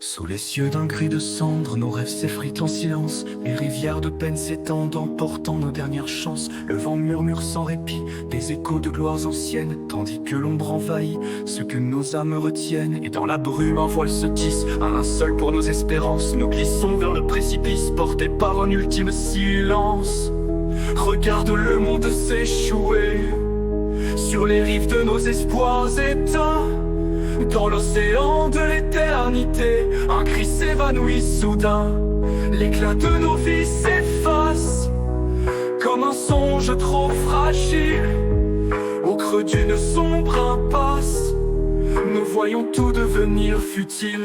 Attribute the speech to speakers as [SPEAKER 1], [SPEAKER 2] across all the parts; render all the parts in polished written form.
[SPEAKER 1] Sous les cieux d'un gris de cendre, nos rêves s'effritent en silence. Les rivières de peine s'étendent, emportant nos dernières chances. Le vent murmure sans répit des échos de gloires anciennes, tandis que l'ombre envahit ce que nos âmes retiennent. Et dans la brume un voile se tisse, un linceul pour nos espérances. Nous glissons vers le précipice, portés par un ultime silence. Regarde le monde s'échouer sur les rives de nos espoirs éteints. Dans l'océan de l'éternité, un cri s'évanouit soudain. L'éclat de nos vies s'efface comme un songe trop fragile. Au creux d'une sombre impasse, nous voyons tout devenir futile.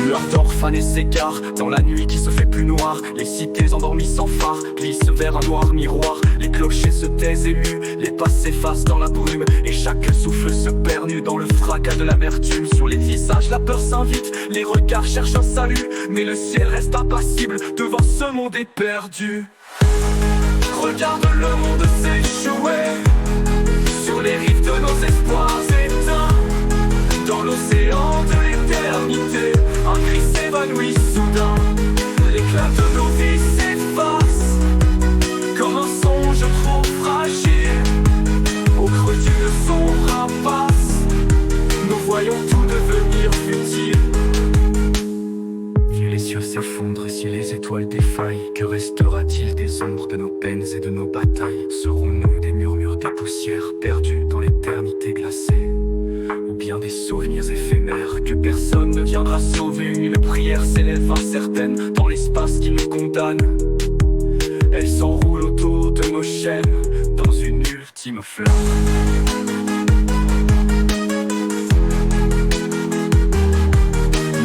[SPEAKER 1] Lueurs d'orphanes s'égarent dans la nuit qui se fait plus noire. Les cités endormies sans phare glissent vers un noir miroir. Les clochers se taisent élus, les pas s'effacent dans la brume. Et chaque souffle se perd nu dans le fracas de l'amertume. Sur les visages la peur s'invite, les regards cherchent un salut. Mais le ciel reste impassible devant ce monde éperdu. Regarde le monde s'échouer sur les rives de nos espoirs éteints. Dans l'océan de l'éternité, un cri s'évanouit soudain. L'éclat de nos vies s'efface comme un songe trop fragile. Au creux d'une sombre impasse, nous voyons tout devenir futile. Si les cieux s'effondrent, si les étoiles défaillent, que restera-t-il des ombres de nos peines et de nos batailles? Serons-nous des murmures, des poussières perdues dans l'éternité glacée? Ou bien des souvenirs éphémères que personne ne viendra sauver? Une prière s'élève incertaine dans l'espace qui nous condamne. Elle s'enroule autour de nos chaînes dans une ultime flamme.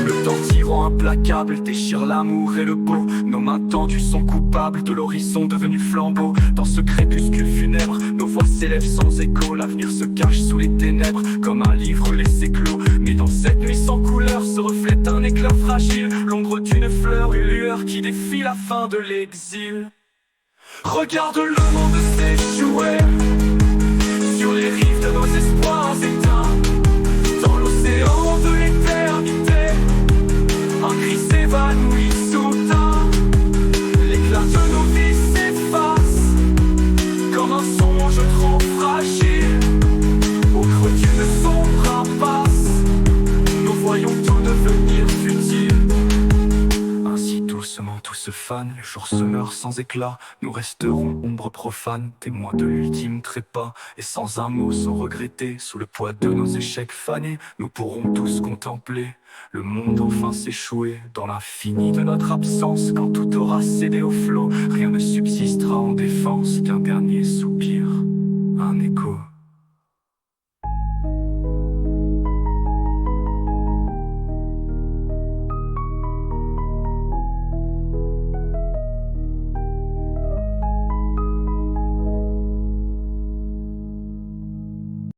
[SPEAKER 1] Le temps tyran implacable déchire l'amour et le beau. Nos mains tendues sont coupables de l'horizon devenu flambeau. Dans ce crépuscule funèbre, nos voix s'élèvent sans écho. L'avenir se cache sous les ténèbres comme un livre laissé clos. Mais dans cette nuit sans couleur se reflète un éclat fragile, l'ombre d'une fleur, une lueur qui défie la fin de l'exil. Regarde le monde s'échouer sur les rives de nos espoirs éteints. Dans l'océan de l'éternité, un cri s'évanouit soudain. L'éclat de nos vies s'efface comme un songe trop fragile. Au creux d'une sombre impasse, nous voyons tout devenir futile. Ainsi doucement tout se fane, le jour se meurt sans éclat. Nous resterons ombre profane, témoins de l'ultime trépas. Et sans un mot, sans regretter, sous le poids de nos échecs fanés, nous pourrons tous contempler le monde enfin s'échouer dans l'infini de notre absence. Quand tout aura cédé au flot, rien ne subsistera en défense qu'un dernier soupir, un écho